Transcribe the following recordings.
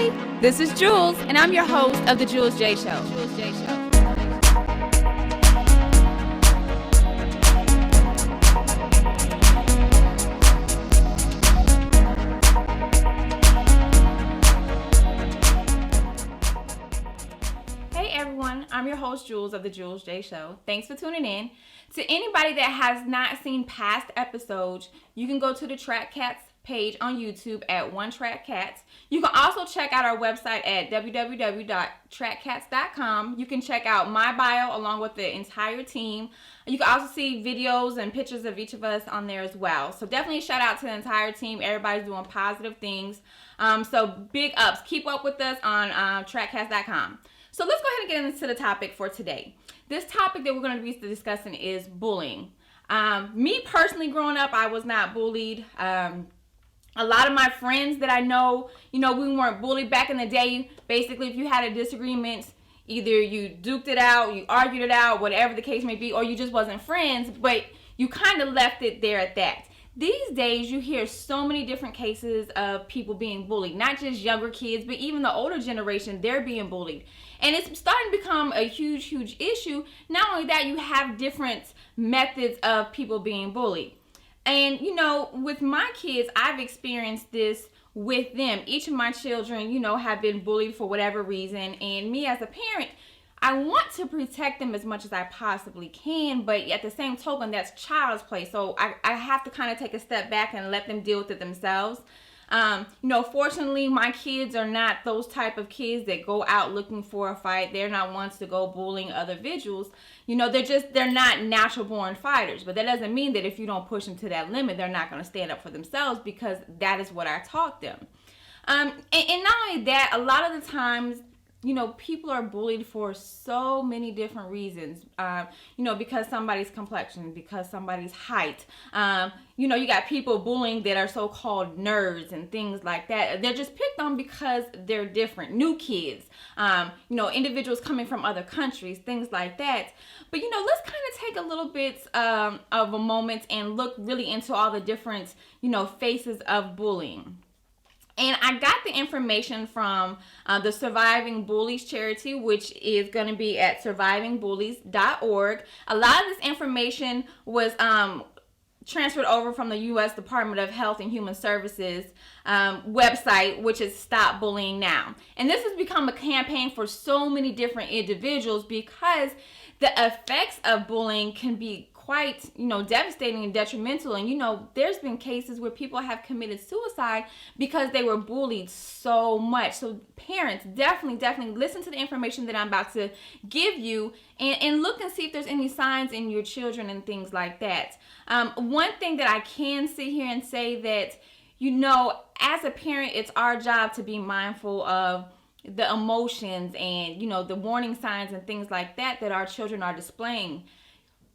Hi, this is Jules, and I'm your host of The Jules J Show. Hey everyone, I'm your host Jules of The Jules J Show. Thanks for tuning in. To anybody that has not seen past episodes, you can go to the Track Cats page on YouTube at One Track Cats. You can also check out our website at www.trackcats.com. You can check out my bio along with the entire team. You can also see videos and pictures of each of us on there as well. So definitely shout out to the entire team. Everybody's doing positive things. So big ups. Keep up with us on trackcats.com. So let's go ahead and get into the topic for today. This topic that we're going to be discussing is bullying. Me personally, growing up, I was not bullied. A lot of my friends that I know, we weren't bullied back in the day. Basically, if you had a disagreement, either you duked it out, you argued it out, whatever the case may be, or you just wasn't friends, but you kind of left it there at that. These days, you hear so many different cases of people being bullied, not just younger kids, but even the older generation, they're being bullied. And it's starting to become a huge, huge issue. Not only that, you have different methods of people being bullied. And, with my kids, I've experienced this with them. Each of my children, have been bullied for whatever reason. And me as a parent, I want to protect them as much as I possibly can. But at the same token, that's child's play. So I have to kind of take a step back and let them deal with it themselves. Fortunately, my kids are not those type of kids that go out looking for a fight. They're not ones to go bullying other individuals. They're not natural born fighters. But that doesn't mean that if you don't push them to that limit, they're not going to stand up for themselves, because that is what I taught them. And not only that, a lot of the times, people are bullied for so many different reasons. Because somebody's complexion, because somebody's height. You got people bullying that are so-called nerds and things like that. They're just picked on because they're different. New kids, individuals coming from other countries, things like that. But, let's kind of take a little bit of a moment and look really into all the different, faces of bullying. And I got the information from the Surviving Bullies charity, which is going to be at survivingbullies.org. A lot of this information was transferred over from the U.S. Department of Health and Human Services website, which is Stop Bullying Now. And this has become a campaign for so many different individuals, because the effects of bullying can be quite, devastating and detrimental. And, there's been cases where people have committed suicide because they were bullied so much. So parents, definitely listen to the information that I'm about to give you and look and see if there's any signs in your children and things like that. One thing that I can sit here and say that, as a parent, it's our job to be mindful of the emotions and, the warning signs and things like that our children are displaying.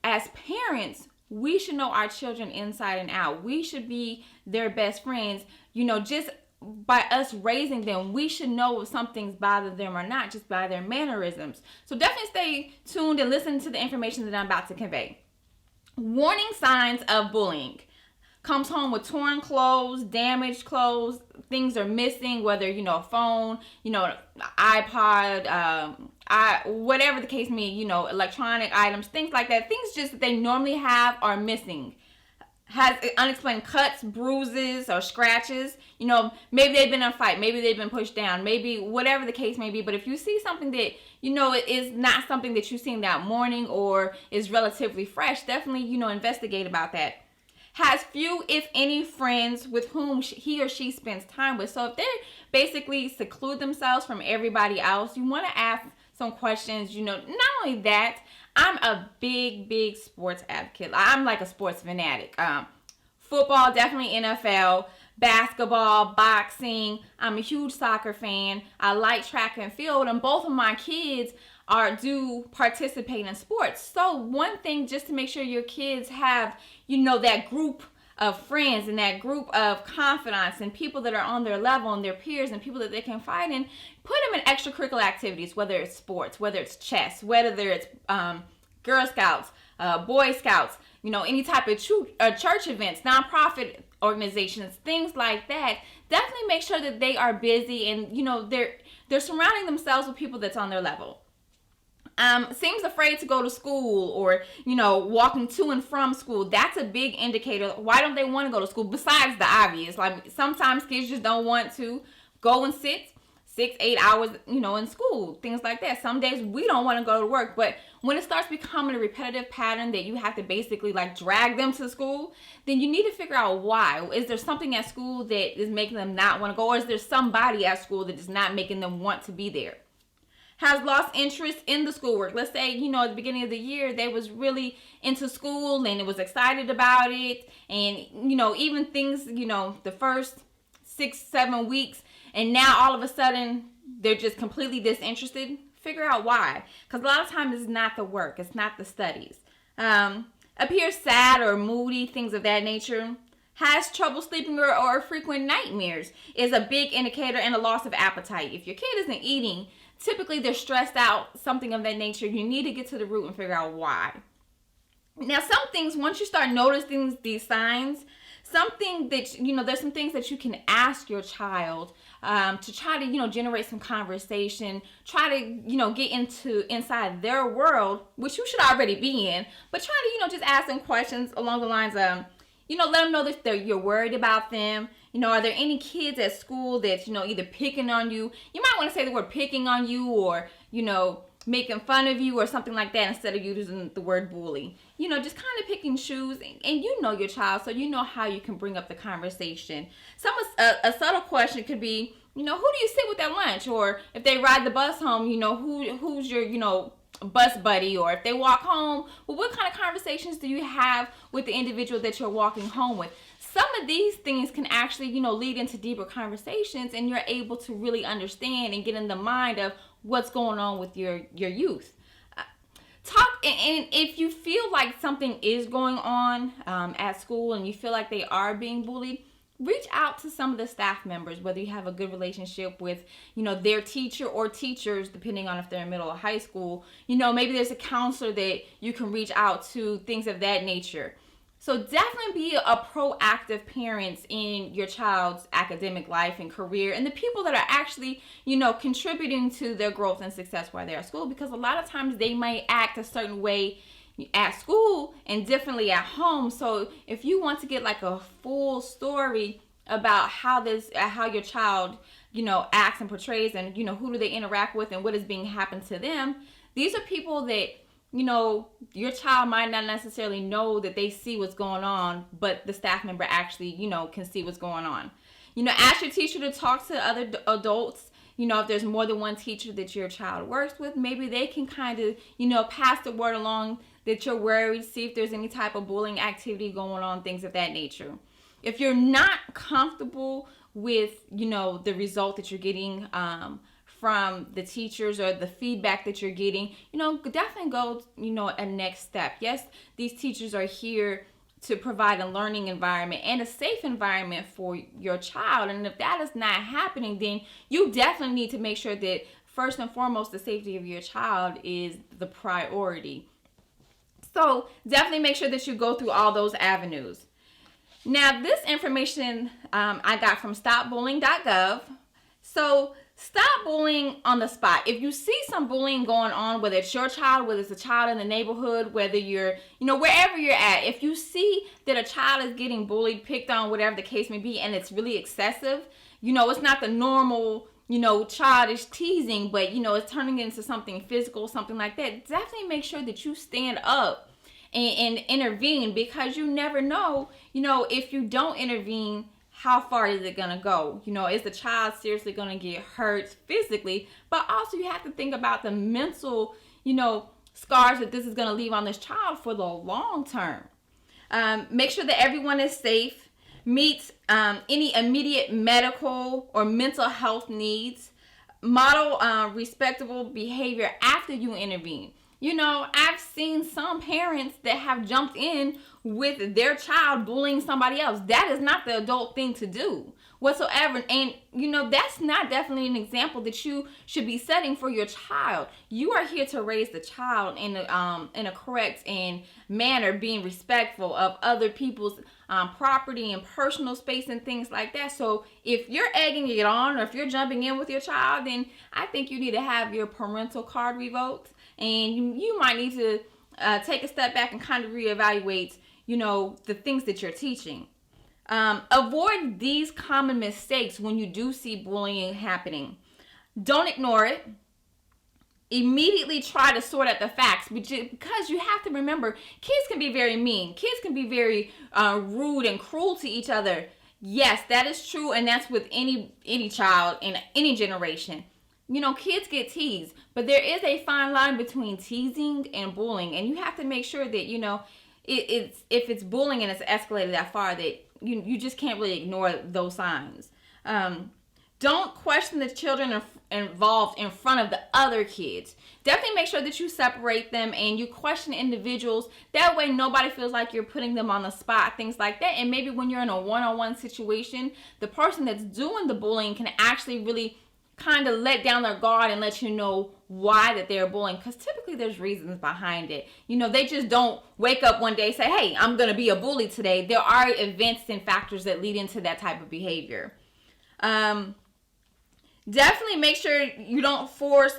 As parents, we should know our children inside and out. We should be their best friends. Just by us raising them, we should know if something's bothering them or not, just by their mannerisms. So definitely stay tuned and listen to the information that I'm about to convey. Warning signs of bullying. Comes home with torn clothes, damaged clothes, things are missing, whether, a phone, iPod, whatever the case may be, electronic items, things like that. Things just that they normally have are missing. Has unexplained cuts, bruises, or scratches. Maybe they've been in a fight. Maybe they've been pushed down. Maybe whatever the case may be. But if you see something that, it is not something that you've seen that morning or is relatively fresh, definitely, investigate about that. Has few, if any, friends with whom he or she spends time with. So if they basically seclude themselves from everybody else, you want to ask some questions. Not only that, I'm a big sports advocate. I'm like a sports fanatic. Football, definitely NFL, basketball, boxing. I'm a huge soccer fan. I like track and field, and both of my kids do participate in sports. So one thing, just to make sure your kids have, that group of friends and that group of confidants and people that are on their level and their peers and people that they can fight in, put them in extracurricular activities, whether it's sports, whether it's chess, whether it's Girl Scouts, Boy Scouts, any type of church events, nonprofit organizations, things like that, definitely make sure that they are busy and, you know, they're surrounding themselves with people that's on their level. Seems afraid to go to school, or, you know, walking to and from school. That's a big indicator. Why don't they want to go to school? Besides the obvious, like sometimes kids just don't want to go and sit 6-8 hours, you know, in school, things like that. Some days we don't want to go to work, but when it starts becoming a repetitive pattern that you have to basically like drag them to school, then you need to figure out why. Is there something at school that is making them not want to go, or is there somebody at school that is not making them want to be there? Has lost interest in the schoolwork. Let's say, you know, at the beginning of the year, they was really into school and it was excited about it. And, you know, even things, you know, the first 6-7 weeks, and now all of a sudden they're just completely disinterested. Figure out why. Because a lot of times it's not the work. It's not the studies. Appears sad or moody, things of that nature. Has trouble sleeping or frequent nightmares is a big indicator, and a loss of appetite. If your kid isn't eating, typically they're stressed out, something of that nature. You need to get to the root and figure out why. Now, some things, once you start noticing these signs, something that, you know, there's some things that you can ask your child to try to, you know, generate some conversation, try to, you know, get inside their world, which you should already be in, but try to, you know, just ask them questions along the lines of, you know, let them know that you're worried about them. You know, are there any kids at school that, you know, either picking on you? You might want to say the word picking on you, or, you know, making fun of you or something like that, instead of using the word bully. You know, just kind of picking shoes, and you know your child, so you know how you can bring up the conversation. A subtle question could be, you know, who do you sit with at lunch? Or if they ride the bus home, you know, who's your, you know, bus buddy? Or if they walk home, well, what kind of conversations do you have with the individual that you're walking home with? Some of these things can actually, you know, lead into deeper conversations, and you're able to really understand and get in the mind of what's going on with your youth. And if you feel like something is going on at school and you feel like they are being bullied, reach out to some of the staff members, whether you have a good relationship with, you know, their teacher or teachers, depending on if they're in middle or high school. You know, maybe there's a counselor that you can reach out to, things of that nature. So definitely be a proactive parent in your child's academic life and career, and the people that are actually, you know, contributing to their growth and success while they're at school, because a lot of times they might act a certain way at school and differently at home. So if you want to get like a full story about how your child, you know, acts and portrays, and, you know, who do they interact with and what is being happened to them, these are people that, you know, your child might not necessarily know that they see what's going on, but the staff member actually, you know, can see what's going on. You know, ask your teacher to talk to other adults. You know, if there's more than one teacher that your child works with, maybe they can kind of, you know, pass the word along that you're worried, see if there's any type of bullying activity going on, things of that nature. If you're not comfortable with, you know, the result that you're getting from the teachers or the feedback that you're getting, you know, definitely go, you know, a next step. Yes, these teachers are here to provide a learning environment and a safe environment for your child. And if that is not happening, then you definitely need to make sure that first and foremost, the safety of your child is the priority. So definitely make sure that you go through all those avenues. Now, this information I got from stopbullying.gov. So stop bullying on the spot. If you see some bullying going on, whether it's your child, whether it's a child in the neighborhood, whether you're, you know, wherever you're at, if you see that a child is getting bullied, picked on, whatever the case may be, and it's really excessive, you know, it's not the normal, you know, childish teasing, but, you know, it's turning into something physical, something like that, definitely make sure that you stand up and intervene, because you never know, you know, if you don't intervene, how far is it going to go? You know, is the child seriously going to get hurt physically? But also you have to think about the mental, you know, scars that this is going to leave on this child for the long term. Make sure that everyone is safe. Meet any immediate medical or mental health needs. Model respectable behavior after you intervene. You know, I've seen some parents that have jumped in with their child bullying somebody else. That is not the adult thing to do whatsoever. And, you know, that's not definitely an example that you should be setting for your child. You are here to raise the child in a correct and manner, being respectful of other people's property and personal space and things like that. So if you're egging it on, or if you're jumping in with your child, then I think you need to have your parental card revoked, and you might need to take a step back and kind of reevaluate, the things that you're teaching. Avoid these common mistakes when you do see bullying happening. Don't ignore it. Immediately try to sort out the facts, because you have to remember, kids can be very mean. Kids can be very rude and cruel to each other. Yes, that is true, and that's with any child in any generation. Kids get teased, but there is a fine line between teasing and bullying, and you have to make sure that if it's bullying and it's escalated that far, that you just can't really ignore those signs. Don't question the children involved in front of the other kids. Definitely make sure that you separate them and you question individuals. That way nobody feels like you're putting them on the spot, things like that. And maybe when you're in a one-on-one situation, the person that's doing the bullying can actually really kind of let down their guard and let you know why that they're bullying, because typically there's reasons behind it. They just don't wake up one day and say, hey, I'm going to be a bully today. There are events and factors that lead into that type of behavior. Definitely make sure you don't force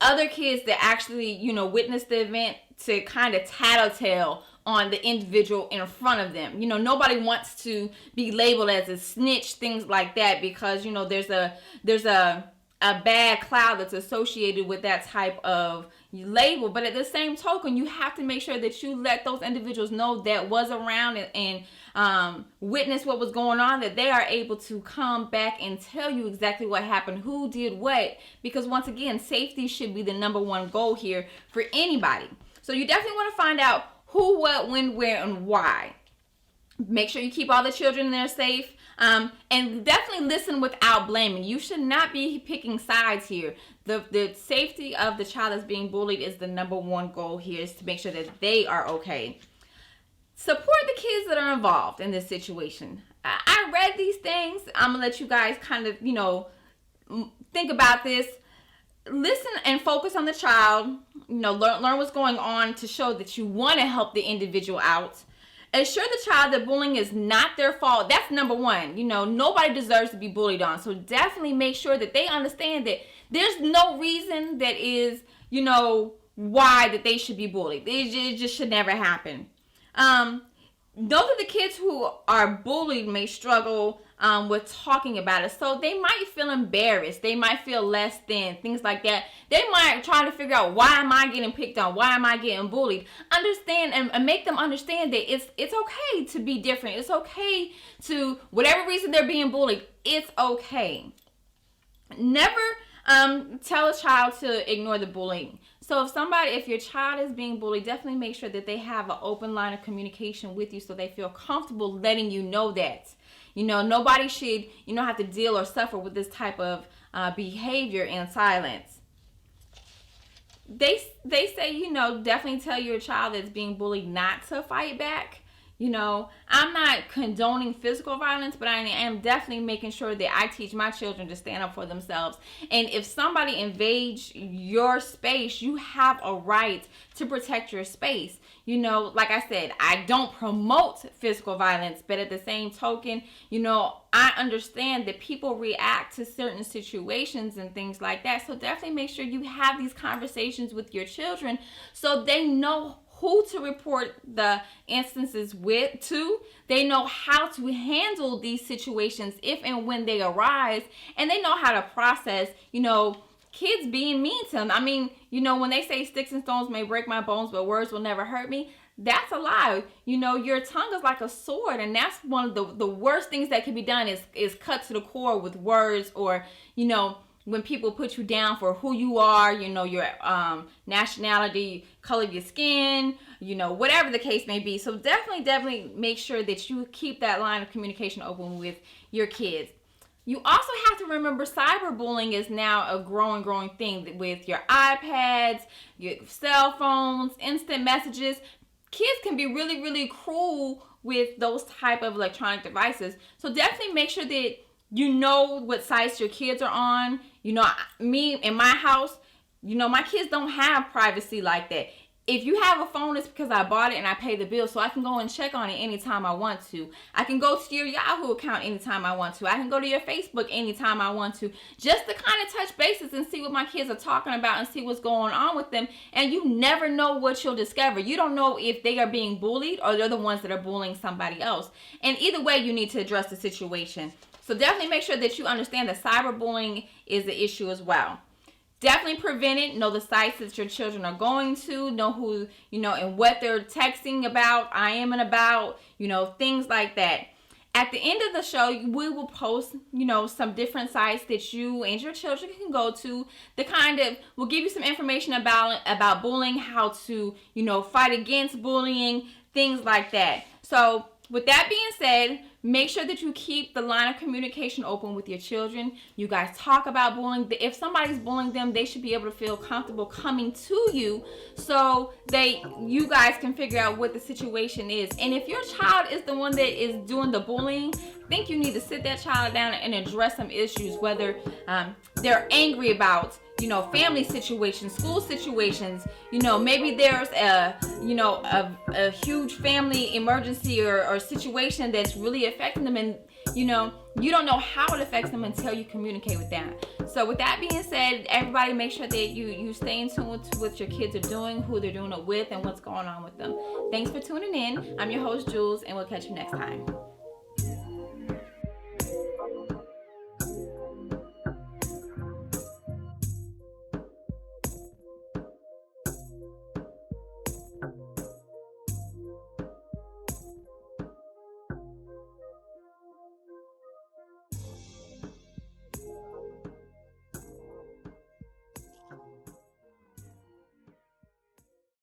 other kids that actually, witness the event to kind of tattletale on the individual in front of them. Nobody wants to be labeled as a snitch, things like that, because, there's a bad cloud that's associated with that type of label. But at the same token, you have to make sure that you let those individuals know that was around and witness what was going on, that they are able to come back and tell you exactly what happened, who did what, because once again, safety should be the number one goal here for anybody. So you definitely want to find out who, what, when, where, and why. Make sure you keep all the children there safe. And definitely listen without blaming. You should not be picking sides here. The safety of the child that's being bullied is the number one goal here, is to make sure that they are okay. Support the kids that are involved in this situation. I read these things. I'm going to let you guys kind of, think about this. Listen and focus on the child. Learn what's going on to show that you want to help the individual out. Assure the child that bullying is not their fault. That's number one. Nobody deserves to be bullied on. So definitely make sure that they understand that there's no reason that is, why that they should be bullied. It just should never happen. Know that the kids who are bullied may struggle with talking about it. So they might feel embarrassed. They might feel less than, things like that. They might try to figure out, why am I getting picked on? Why am I getting bullied? Understand and make them understand that it's okay to be different. It's okay to, whatever reason they're being bullied, it's okay. Never tell a child to ignore the bullying. So if your child is being bullied, definitely make sure that they have an open line of communication with you so they feel comfortable letting you know that. Nobody should, have to deal or suffer with this type of behavior in silence. They say, definitely tell your child that's being bullied not to fight back. I'm not condoning physical violence, but I am definitely making sure that I teach my children to stand up for themselves. And if somebody invades your space, you have a right to protect your space. Like I said, I don't promote physical violence, but at the same token, I understand that people react to certain situations and things like that. So definitely make sure you have these conversations with your children so they know who to report the instances to. They know how to handle these situations if and when they arise, and they know how to process, kids being mean to them. I mean, when they say sticks and stones may break my bones, but words will never hurt me, that's a lie. Your tongue is like a sword, and that's one of the worst things that can be done is cut to the core with words, or, when people put you down for who you are, your nationality, color of your skin, whatever the case may be. So definitely make sure that you keep that line of communication open with your kids. You also have to remember cyberbullying is now a growing thing with your iPads, your cell phones, instant messages. Kids can be really, really cruel with those type of electronic devices. So definitely make sure that you know what sites your kids are on. Me, in my house, my kids don't have privacy like that. if you have a phone, it's because I bought it and I pay the bill, so I can go and check on it anytime I want to. I can go to your Yahoo account anytime I want to. I can go to your Facebook anytime I want to, just to kind of touch bases and see what my kids are talking about and see what's going on with them. And you never know what you'll discover. You don't know if they are being bullied or they're the ones that are bullying somebody else. And either way, you need to address the situation. So definitely make sure that you understand that cyberbullying is the issue as well. Definitely prevent it. Know the sites that your children are going to. Know who, and what they're texting about, IMing about, things like that. At the end of the show, we will post, some different sites that you and your children can go to. We'll give you some information about bullying, how to, fight against bullying, things like that. So with that being said, make sure that you keep the line of communication open with your children. You guys talk about bullying. If somebody's bullying them, they should be able to feel comfortable coming to you so you guys can figure out what the situation is. And if your child is the one that is doing the bullying, I think you need to sit that child down and address some issues, whether they're angry about family situations, school situations, maybe there's a huge family emergency or situation that's really affecting them, and you don't know how it affects them until you communicate with them. So with that being said, everybody make sure that you stay in tune with what your kids are doing, who they're doing it with, and what's going on with them. Thanks for tuning in. I'm your host, Jules, and we'll catch you next time.